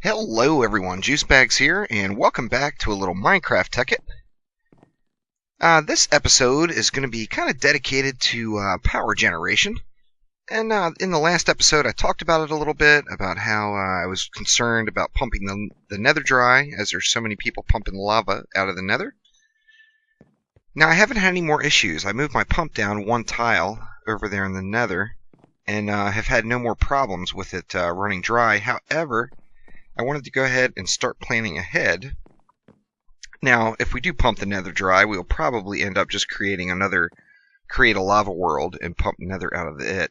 Hello everyone, Juicebags here, and welcome back to a little Minecraft Tekkit. This episode is going to be kind of dedicated to power generation. And in the last episode I talked about it a little bit, about how I was concerned about pumping the Nether dry, as there's so many people pumping lava out of the Nether. Now I haven't had any more issues. I moved my pump down one tile over there in the Nether, and have had no more problems with it running dry. However, I wanted to go ahead and start planning ahead. Now, if we do pump the Nether dry, we'll probably end up just create a lava world and pump Nether out of it.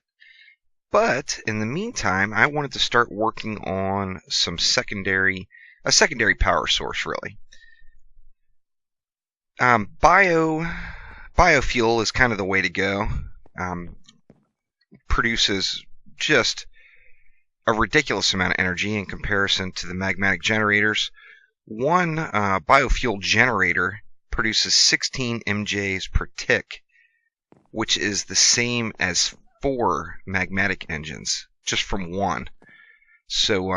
But in the meantime, I wanted to start working on a secondary power source, really. Biofuel is kind of the way to go. Produces just a ridiculous amount of energy in comparison to the magmatic generators. One biofuel generator produces 16 MJs per tick, which is the same as 4 magmatic engines, just from one. So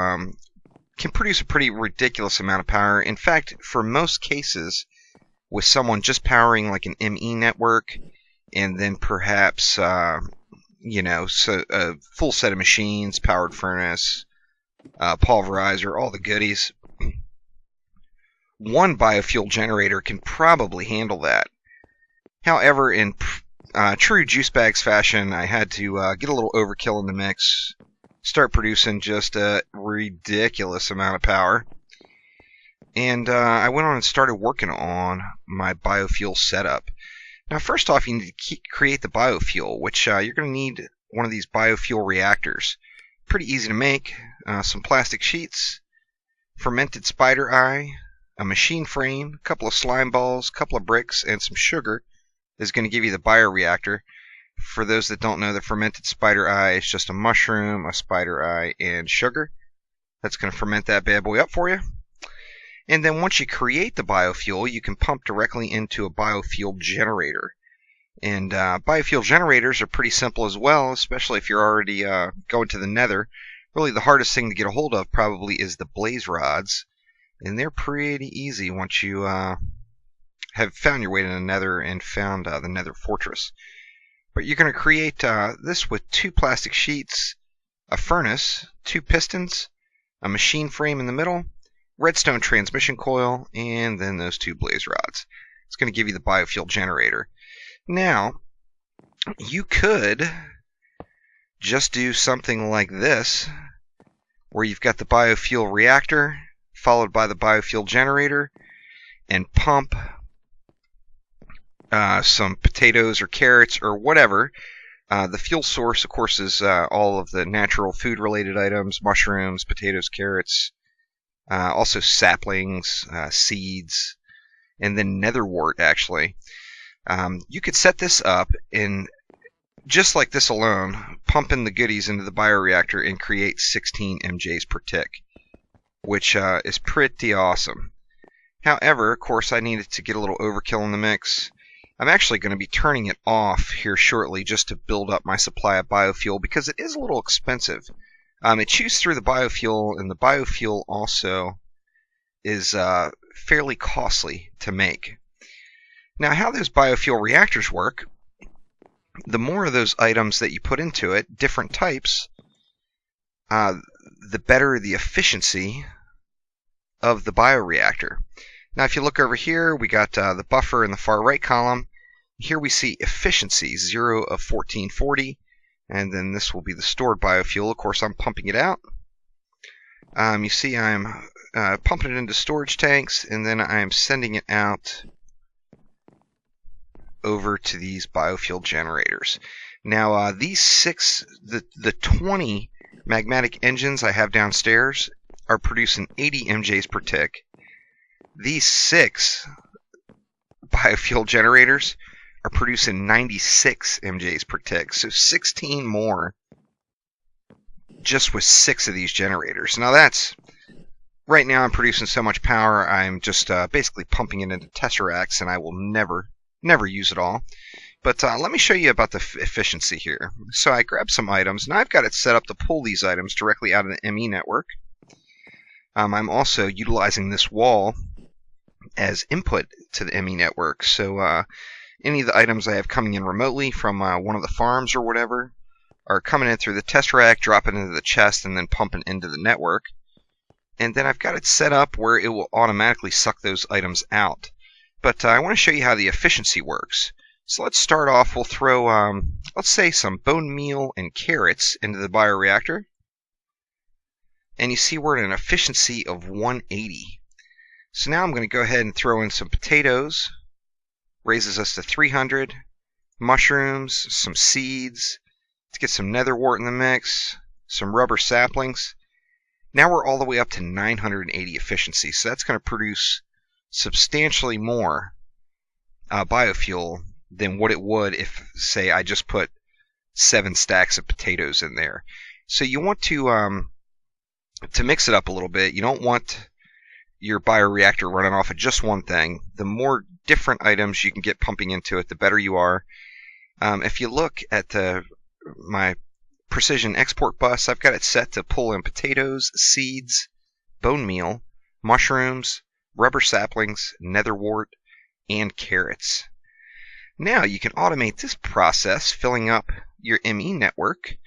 can produce a pretty ridiculous amount of power. In fact, for most cases, with someone just powering like an ME network, and then perhaps a full set of machines, powered furnace, pulverizer, all the goodies. One biofuel generator can probably handle that. However, in true Juicebags fashion, I had to get a little overkill in the mix, start producing just a ridiculous amount of power. And I went on and started working on my biofuel setup. Now, first off, you need to create the biofuel, which you're going to need one of these biofuel reactors. Pretty easy to make. Some plastic sheets, fermented spider eye, a machine frame, a couple of slime balls, a couple of bricks, and some sugar is going to give you the bioreactor. For those that don't know, the fermented spider eye is just a mushroom, a spider eye, and sugar. That's going to ferment that bad boy up for you. And then once you create the biofuel, you can pump directly into a biofuel generator. And biofuel generators are pretty simple as well, especially if you're already going to the Nether. Really, the hardest thing to get a hold of probably is the blaze rods. And they're pretty easy once you have found your way to the Nether and found the Nether fortress. But you're going to create this with 2 plastic sheets, a furnace, 2 pistons, a machine frame in the middle, redstone transmission coil, and then those 2 blaze rods. It's going to give you the biofuel generator. Now, you could just do something like this, where you've got the biofuel reactor followed by the biofuel generator, and pump some potatoes or carrots or whatever. The fuel source, of course, is all of the natural food related items: mushrooms, potatoes, carrots, also saplings, seeds, and then nether wart, actually. You could set this up and, just like this alone, pump in the goodies into the bioreactor and create 16 MJs per tick, which is pretty awesome. However, of course, I needed to get a little overkill in the mix. I'm actually going to be turning it off here shortly just to build up my supply of biofuel, because it is a little expensive. It chews through the biofuel, and the biofuel also is fairly costly to make. Now, how those biofuel reactors work, the more of those items that you put into it, different types, the better the efficiency of the bioreactor. Now, if you look over here, we got the buffer in the far right column. Here we see efficiency, 0 of 1440. And then this will be the stored biofuel. Of course, I'm pumping it out. You see I'm pumping it into storage tanks, and then I'm sending it out over to these biofuel generators. Now, these 20 magmatic engines I have downstairs are producing 80 MJs per tick. These 6 biofuel generators are producing 96 MJs per tick, so 16 more just with 6 of these generators. Now right now I'm producing so much power, I'm just basically pumping it into tesseracts, and I will never use it all. But let me show you about the efficiency here. So I grabbed some items, and I've got it set up to pull these items directly out of the ME network. I'm also utilizing this wall as input to the ME network. So any of the items I have coming in remotely from one of the farms or whatever are coming in through the test rack, dropping into the chest, and then pumping into the network. And then I've got it set up where it will automatically suck those items out. But I want to show you how the efficiency works. So let's start off. We'll throw, let's say, some bone meal and carrots into the bioreactor. And you see we're at an efficiency of 180. So now I'm going to go ahead and throw in some potatoes. Raises us to 300. Mushrooms, some seeds. Let's get some nether wart in the mix. Some rubber saplings. Now we're all the way up to 980 efficiency. So that's going to produce substantially more biofuel than what it would if, say, I just put 7 stacks of potatoes in there. So you want to mix it up a little bit. You don't want your bioreactor running off of just one thing. The more different items you can get pumping into it, the better you are. If you look at my precision export bus, I've got it set to pull in potatoes, seeds, bone meal, mushrooms, rubber saplings, nether wart, and carrots. Now you can automate this process, filling up your ME network,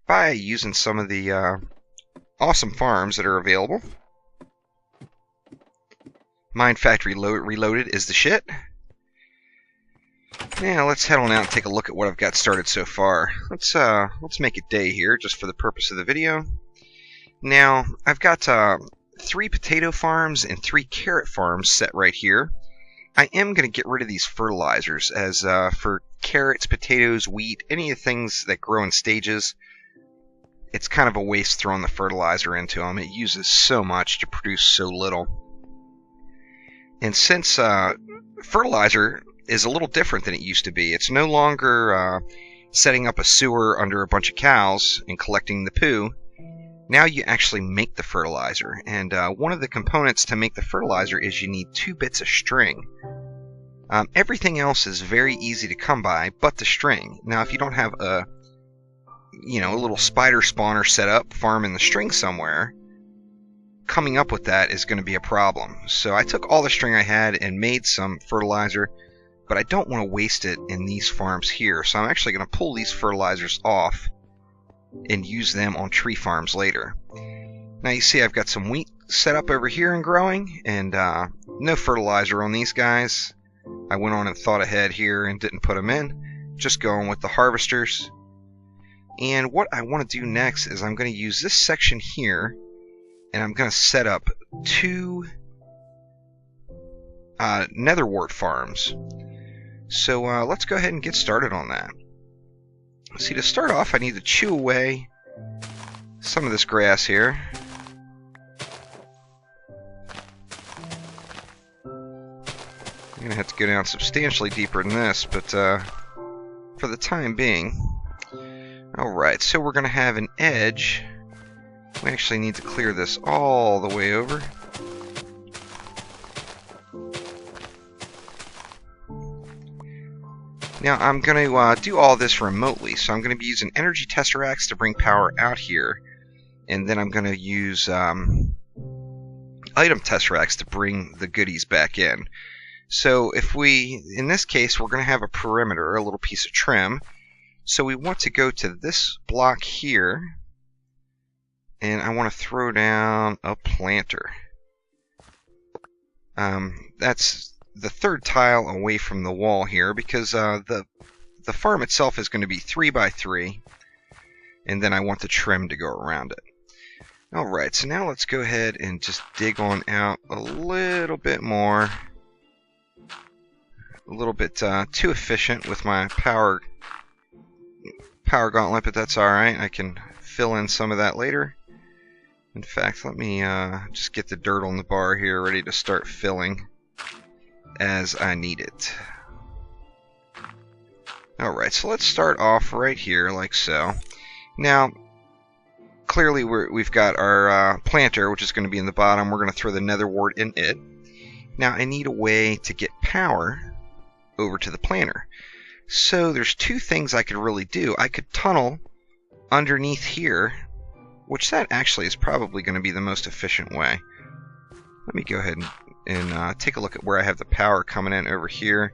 by using some of the awesome farms that are available. Mine Factory Reloaded is the shit. Now let's head on out and take a look at what I've got started so far. Let's make a day here just for the purpose of the video. Now I've got 3 potato farms and 3 carrot farms set right here. I am going to get rid of these fertilizers, as for carrots, potatoes, wheat, any of the things that grow in stages, it's kind of a waste throwing the fertilizer into them. It uses so much to produce so little. And since fertilizer is a little different than it used to be, it's no longer setting up a sewer under a bunch of cows and collecting the poo. Now you actually make the fertilizer, and one of the components to make the fertilizer is you need 2 bits of string. Everything else is very easy to come by, but the string. Now, if you don't have a little spider spawner set up, farming the string somewhere, coming up with that is going to be a problem. So I took all the string I had and made some fertilizer, but I don't want to waste it in these farms here. So I'm actually going to pull these fertilizers off and use them on tree farms later. Now you see I've got some wheat set up over here and growing, and no fertilizer on these guys. I went on and thought ahead here and didn't put them in, just going with the harvesters. And what I want to do next is I'm going to use this section here, and I'm going to set up 2 nether wart farms. So let's go ahead and get started on that. See, to start off, I need to chew away some of this grass here. I'm going to have to go down substantially deeper than this, but for the time being. Alright, so we're going to have an edge. We actually need to clear this all the way over. Now I'm going to do all this remotely, so I'm going to be using energy tesseracts to bring power out here, and then I'm going to use item tesseracts to bring the goodies back in. So if in this case, we're going to have a perimeter, a little piece of trim. So we want to go to this block here, and I want to throw down a planter. That's the 3rd tile away from the wall here, because the farm itself is going to be 3 by 3, and then I want the trim to go around it. Alright, so now let's go ahead and just dig on out a little bit more. A little bit too efficient with my power gauntlet, but that's alright. I can fill in some of that later. In fact, let me just get the dirt on the bar here ready to start filling as I need it. Alright, so let's start off right here like so. Now, clearly we've got our planter, which is going to be in the bottom. We're going to throw the nether wart in it. Now I need a way to get power over to the planter. So there's 2 things I could really do. I could tunnel underneath here, which that actually is probably going to be the most efficient way. Let me go ahead and take a look at where I have the power coming in over here.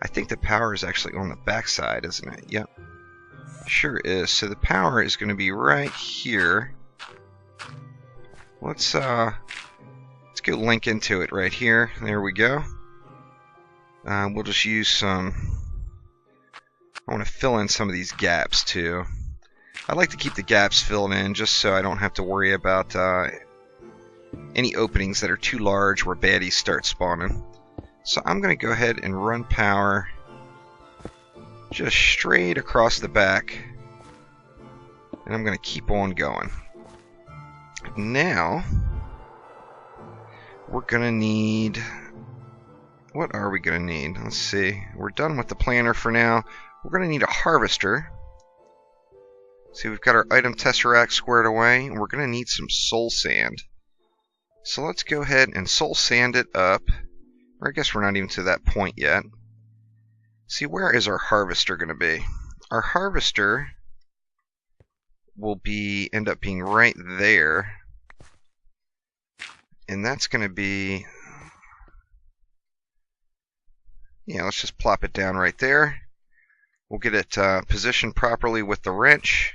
I think the power is actually on the back side, isn't it? Yep. Sure is. So the power is going to be right here. Let's go link into it right here. There we go. We'll just use some... I want to fill in some of these gaps too. I like to keep the gaps filled in just so I don't have to worry about any openings that are too large where baddies start spawning. So I'm going to go ahead and run power just straight across the back, and I'm going to keep on going. Now we're going to need... what are we going to need? Let's see. We're done with the planter for now. We're going to need a harvester. See, we've got our item tesseract squared away, and we're going to need some soul sand. So let's go ahead and soul sand it up. Or I guess we're not even to that point yet. See, where is our harvester going to be? Our harvester will end up being right there. And that's going to be... yeah, let's just plop it down right there. We'll get it positioned properly with the wrench.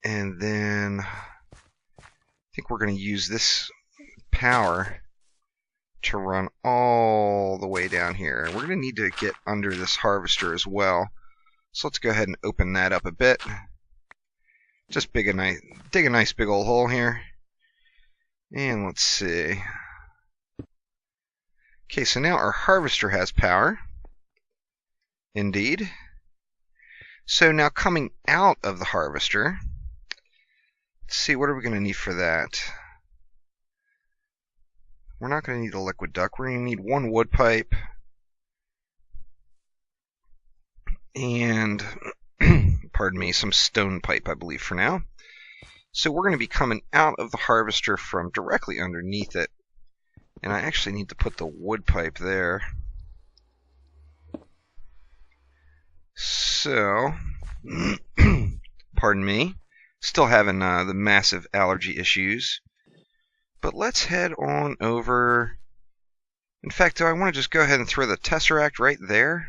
And then I think we're going to use this power to run all the way down here. We're going to need to get under this harvester as well. So let's go ahead and open that up a bit. Just dig a nice big old hole here. And let's see. Okay, so now our harvester has power. Indeed. So now coming out of the harvester, let's see, what are we going to need for that? We're not going to need a liquid duct. We're going to need one wood pipe and, pardon me, some stone pipe, I believe, for now. So we're going to be coming out of the harvester from directly underneath it. And I actually need to put the wood pipe there. So, pardon me, still having the massive allergy issues. But let's head on over. In fact, do I want to just go ahead and throw the tesseract right there?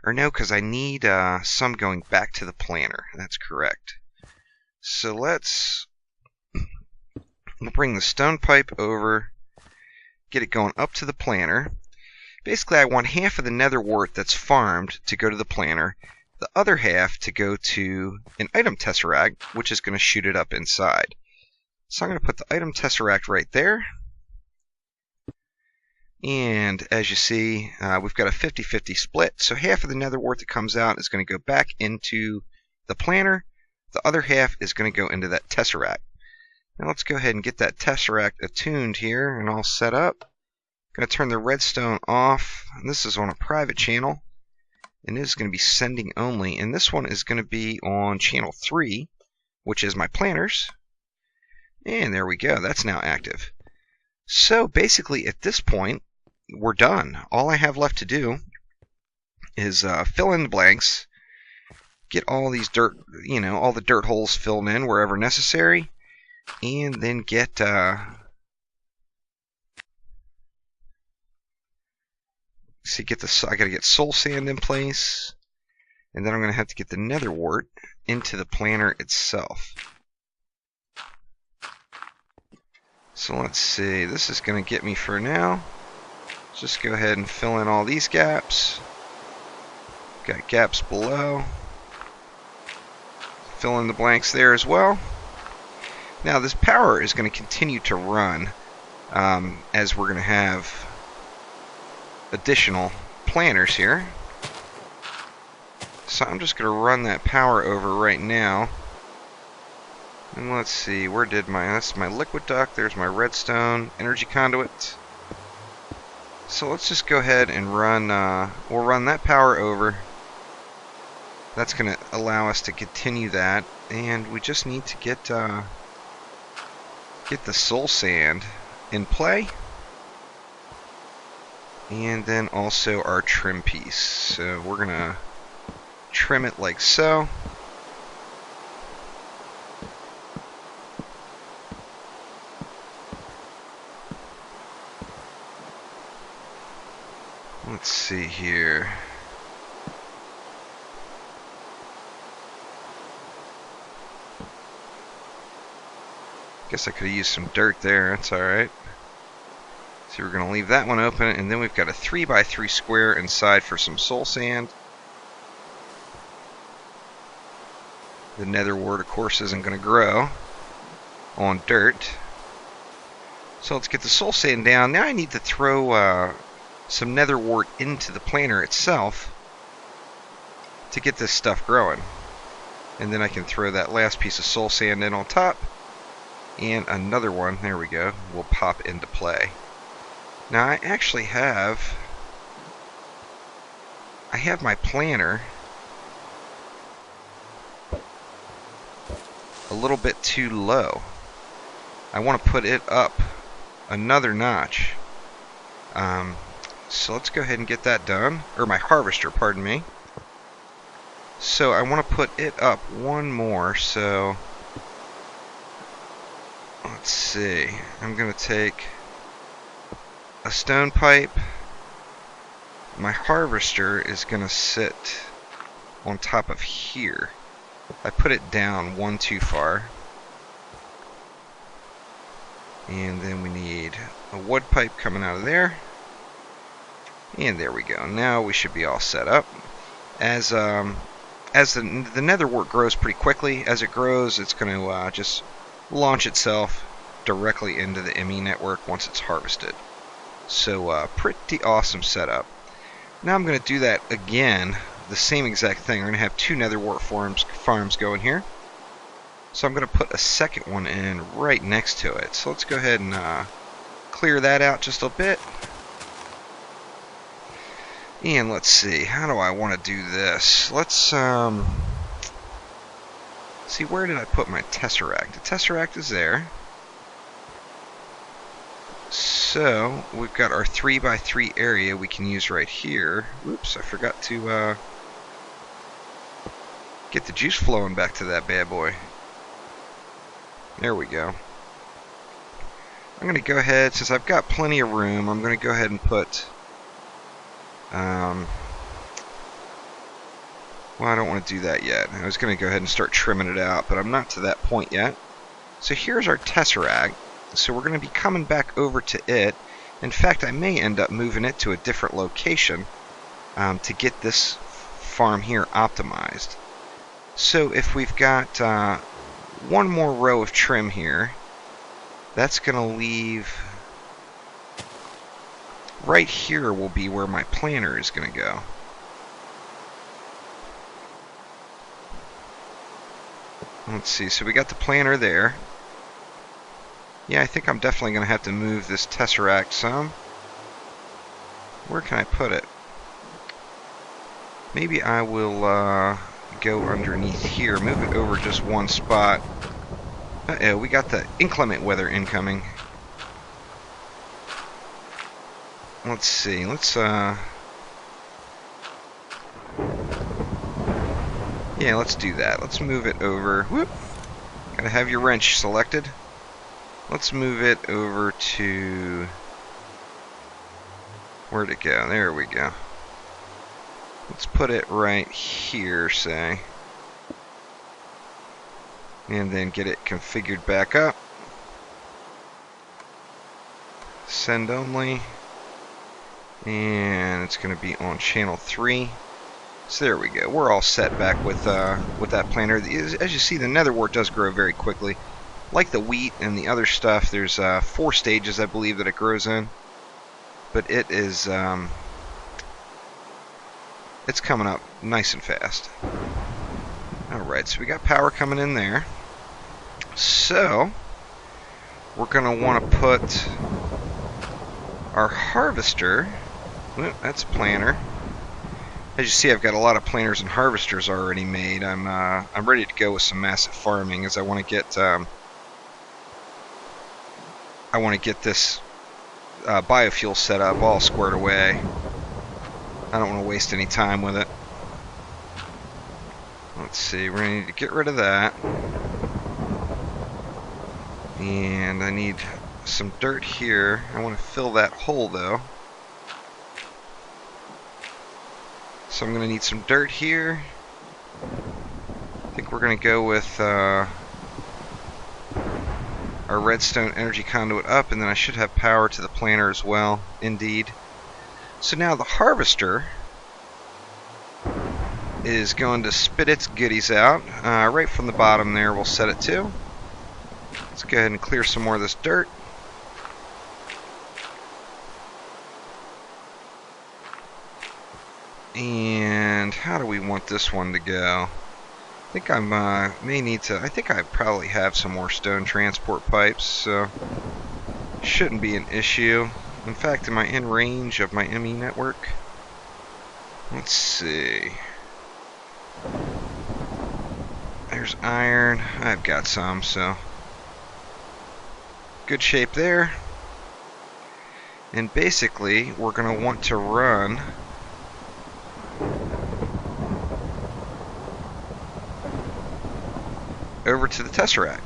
Or no, because I need some going back to the planter. That's correct. So we'll bring the stone pipe over, get it going up to the planter. Basically, I want half of the nether wart that's farmed to go to the planter, the other half to go to an item tesseract, which is going to shoot it up inside. So I'm going to put the item tesseract right there. And as you see, we've got a 50-50 split. So half of the nether wart that comes out is going to go back into the planter. The other half is going to go into that tesseract. Now let's go ahead and get that tesseract attuned here and all set up. Going to turn the redstone off. And this is on a private channel, and it is going to be sending only. And this one is going to be on channel 3, which is my planters. And there we go. That's now active. So basically, at this point, we're done. All I have left to do is fill in the blanks, get all these dirt, all the dirt holes filled in wherever necessary, and then get I gotta get soul sand in place, and then I'm gonna have to get the nether wart into the planter itself. So let's see, this is gonna get me for now. Let's just go ahead and fill in all these gaps. Got gaps below. Fill in the blanks there as well. Now this power is going to continue to run as we're going to have additional planters here. So I'm just going to run that power over right now. And let's see, that's my liquid duct, there's my redstone energy conduit. So let's just go ahead and we'll run that power over. That's going to allow us to continue that, and we just need to get the soul sand in play, and then also our trim piece. So we're going to trim it like so. Let's see here. Guess I could have used some dirt there. That's alright. So we're going to leave that one open, and then we've got a 3x3 square inside for some soul sand. The nether wart, of course, isn't going to grow on dirt. So let's get the soul sand down. Now I need to throw some nether wart into the planter itself to get this stuff growing. And then I can throw that last piece of soul sand in on top. And another one, there we go, will pop into play. Now I actually have my planter a little bit too low. I want to put it up another notch. So let's go ahead and get that done. Or my harvester, pardon me. So I want to put it up one more. So let's see. I'm going to take a stone pipe. My harvester is going to sit on top of here. I put it down one too far. And then we need a wood pipe coming out of there. And there we go. Now we should be all set up. As the nether wart grows pretty quickly, as it grows, it's going to just launch itself directly into the ME network once it's harvested. So pretty awesome setup. Now I'm going to do that again, the same exact thing. We're going to have two nether wart farms going here. So I'm going to put a second one in right next to it. So let's go ahead and clear that out just a bit. And let's see, how do I want to do this? Let's see, where did I put my tesseract? The tesseract is there. So we've got our 3x3 area we can use right here. Oops, I forgot to get the juice flowing back to that bad boy. There we go. I'm going to go ahead, since I've got plenty of room, I'm going to go ahead and put well, I don't want to do that yet. I was going to go ahead and start trimming it out, but I'm not to that point yet. So here's our tesseract. So we're going to be coming back over to it. In fact, I may end up moving it to a different location to get this farm here optimized. So if we've got one more row of trim here, that's going to leave right here will be where my planter is going to go. Let's see, so we got the planter there. Yeah, I think I'm definitely going to have to move this tesseract some. Where can I put it? Maybe I will go underneath here, move it over just one spot. Uh-oh, we got the inclement weather incoming. Let's see, let's yeah, let's do that. Let's move it over. Whoop! Gotta have your wrench selected. Let's move it over to... Where'd it go? There we go. Let's put it right here, say. And then get it configured back up. Send only. And it's going to be on channel 3. So there we go. We're all set back with that planter. As you see, the nether wart does grow very quickly. Like the wheat and the other stuff, there's 4 stages, I believe, that it grows in. But it is, it's coming up nice and fast. Alright, so we got power coming in there. So, we're going to want to put our harvester, well, that's planter. As you see, I've got a lot of planters and harvesters already made. I'm ready to go with some massive farming, as I want to get this biofuel set up all squared away. I don't want to waste any time with it. Let's see, we're going to need to get rid of that. And I need some dirt here. I want to fill that hole, though. So I'm going to need some dirt here. I think we're going to go with our redstone energy conduit up, and then I should have power to the planter as well. Indeed. So now the harvester is going to spit its goodies out. Right from the bottom there, we'll set it to. Let's go ahead and clear some more of this dirt. And how do we want this one to go? I think I may need to. I think I probably have some more stone transport pipes, so shouldn't be an issue. In fact, am I in range of my ME network? Let's see. There's iron. I've got some, so good shape there. And basically, we're going to want to run over to the Tesseract.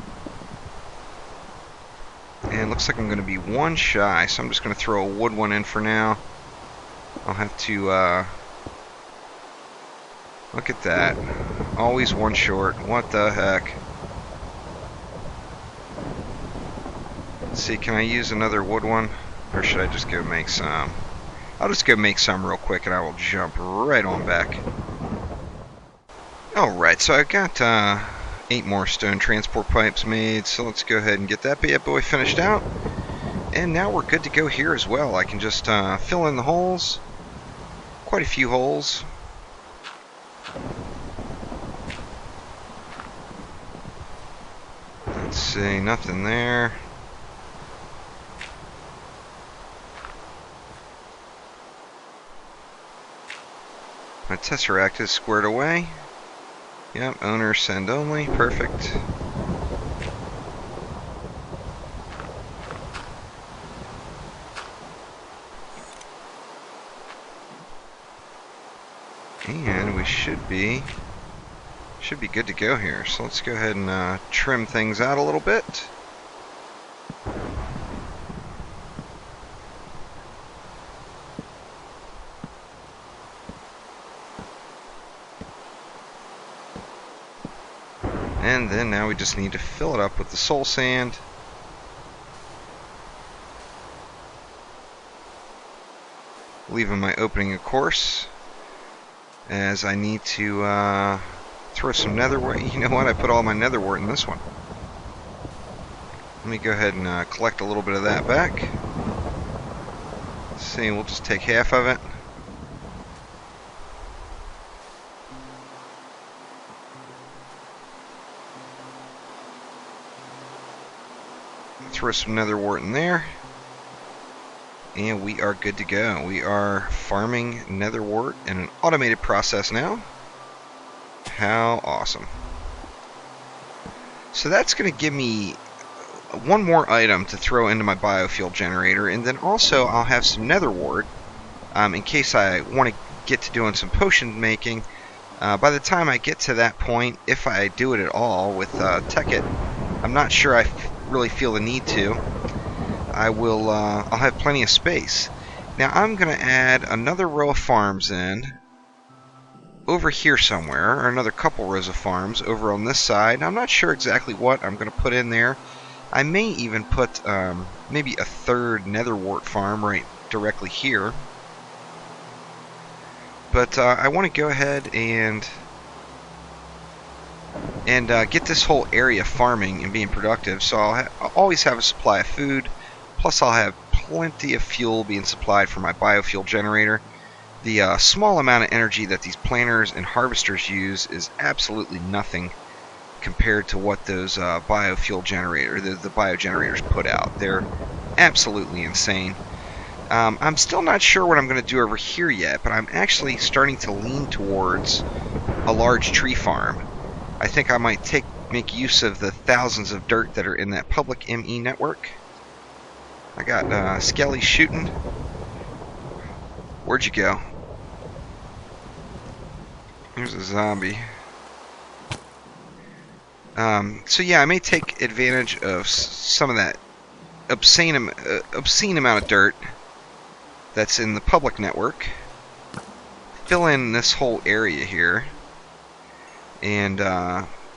And looks like I'm going to be one shy, so I'm just going to throw a wood one in for now. I'll have to, look at that. Always one short. What the heck? Let's see, can I use another wood one? Or should I just go make some? I'll just go make some real quick and I will jump right on back. Alright, so I've got 8 more stone transport pipes made, so let's go ahead and get that bad boy finished out. And now we're good to go here as well. I can just fill in the holes. Quite a few holes. Let's see, nothing there. My Tesseract is squared away. Yep, owner send only. Perfect. And we should be good to go here. So let's go ahead and trim things out a little bit. And then now we just need to fill it up with the soul sand. Leaving my opening, of course, as I need to throw some nether wart. You know what? I put all my nether wart in this one. Let me go ahead and collect a little bit of that back. Let's see, we'll just take half of it. Throw some nether wart in there, and we are good to go. We are farming nether wart in an automated process now. How awesome. So that's going to give me one more item to throw into my biofuel generator, and then also I'll have some nether wart in case I want to get to doing some potion making. By the time I get to that point, if I do it at all with Tekkit, I'm not sure I really feel the need to. I'll have plenty of space. Now I'm going to add another row of farms in over here somewhere, or another couple rows of farms over on this side. I'm not sure exactly what I'm going to put in there. I may even put maybe a third nether wart farm right directly here. But I want to go ahead and get this whole area farming and being productive. So I'll always have a supply of food, plus I'll have plenty of fuel being supplied for my biofuel generator. The small amount of energy that these planters and harvesters use is absolutely nothing compared to what those biofuel the biogenerators put out. They're absolutely insane. I'm still not sure what I'm going to do over here yet, but I'm actually starting to lean towards a large tree farm. I think I might make use of the thousands of dirt that are in that public ME network. I got Skelly shooting. Where'd you go? There's a zombie. So yeah, I may take advantage of some of that obscene amount of dirt that's in the public network. fill in this whole area here and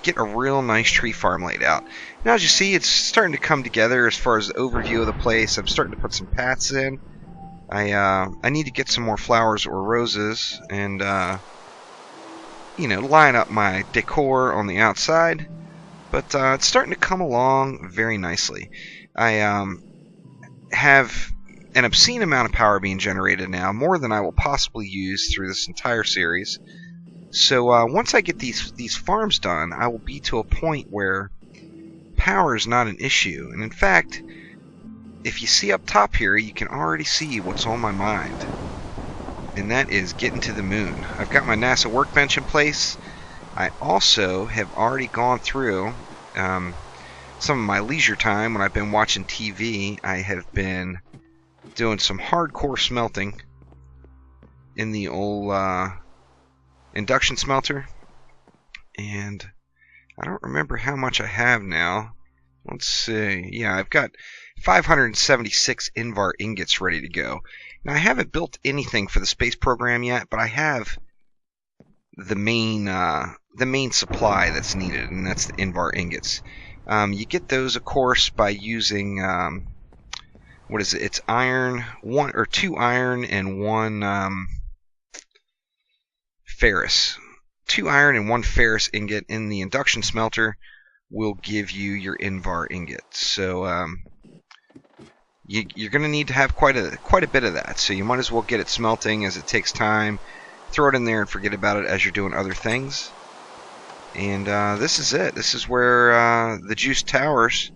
get a real nice tree farm laid out. Now, as you see, it's starting to come together as far as the overview of the place. I'm starting to put some paths in. I need to get some more flowers or roses and you know, line up my decor on the outside. But it's starting to come along very nicely. I have an obscene amount of power being generated now, more than I will possibly use through this entire series. So once I get these farms done, I will be to a point where power is not an issue. And in fact, if you see up top here, you can already see what's on my mind. And that is getting to the moon. I've got my NASA workbench in place. I also have already gone through some of my leisure time when I've been watching TV. I have been doing some hardcore smelting in the old induction smelter. And I don't remember how much I have now. Let's see. Yeah, I've got 576 Invar ingots ready to go. Now, I haven't built anything for the space program yet, but I have the main supply that's needed, and that's the Invar ingots. You get those, of course, by using what is it? It's iron, 2 iron and 1 ferrous. 2 iron and 1 ferrous ingot in the induction smelter will give you your Invar ingot. So you're going to need to have quite a bit of that. So you might as well get it smelting, as it takes time. Throw it in there and forget about it as you're doing other things. And this is it. This is where the Juice Towers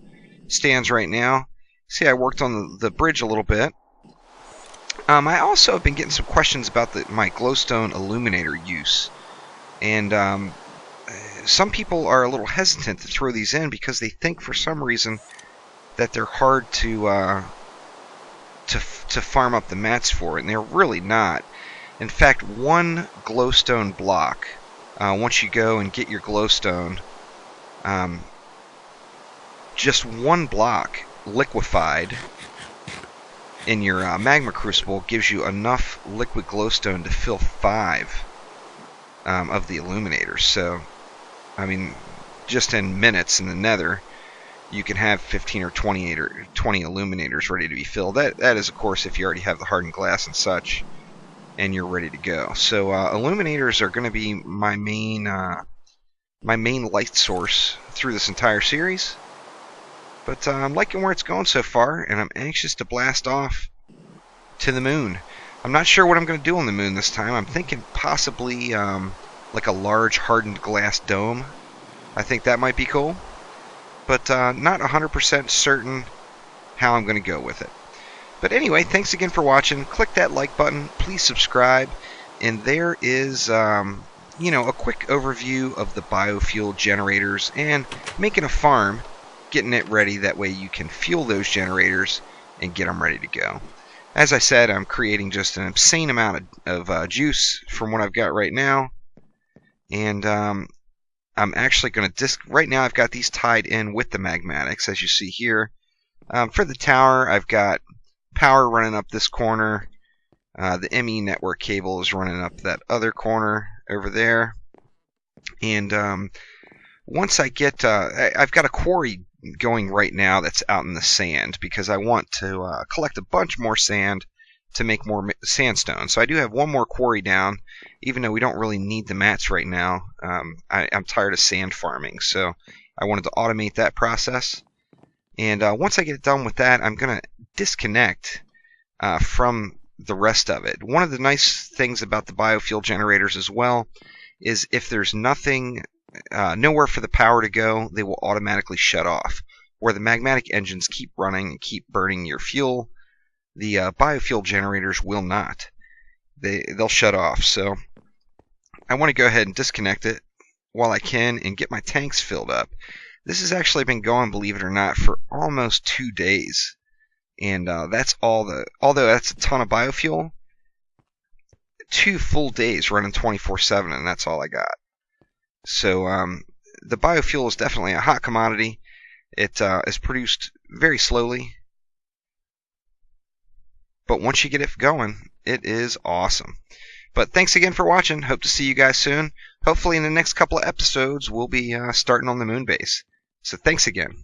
stands right now. See, I worked on the bridge a little bit. I also have been getting some questions about my glowstone illuminator use. And some people are a little hesitant to throw these in because they think for some reason that they're hard to farm up the mats for it, and they're really not. In fact, 1 glowstone block, once you go and get your glowstone, just 1 block liquefied in your magma crucible gives you enough liquid glowstone to fill 5 of the illuminators. So, I mean, just in minutes in the Nether, you can have 15 or 20 illuminators ready to be filled. That is, of course, if you already have the hardened glass and such, and you're ready to go. So illuminators are going to be my main light source through this entire series. But I'm liking where it's going so far, and I'm anxious to blast off to the moon. I'm not sure what I'm going to do on the moon this time. I'm thinking possibly like a large hardened glass dome. I think that might be cool. But not 100% certain how I'm going to go with it. But anyway, thanks again for watching. Click that like button. Please subscribe. And there is, you know, a quick overview of the biofuel generators and making a farm, getting it ready. That way you can fuel those generators and get them ready to go. As I said, I'm creating just an obscene amount of juice from what I've got right now. And I'm actually going to right now I've got these tied in with the magmatics, as you see here. For the tower, I've got power running up this corner. The ME network cable is running up that other corner over there. And once I get, I've got a quarry going right now that's out in the sand because I want to collect a bunch more sand to make more sandstone. So I do have 1 more quarry down, even though we don't really need the mats right now. I'm tired of sand farming, so I wanted to automate that process. And once I get done with that, I'm going to disconnect from the rest of it. One of the nice things about the biofuel generators as well is if there's nothing, nowhere for the power to go, they will automatically shut off. Where the magmatic engines keep running and keep burning your fuel, the biofuel generators will not. They'll shut off. So I want to go ahead and disconnect it while I can and get my tanks filled up. This has actually been going, believe it or not, for almost 2 days. And that's although that's a ton of biofuel, 2 full days running 24/7, and that's all I got. So the biofuel is definitely a hot commodity. It is produced very slowly, but once you get it going, it is awesome. But thanks again for watching. Hope to see you guys soon. Hopefully in the next couple of episodes, we'll be starting on the moon base. So thanks again.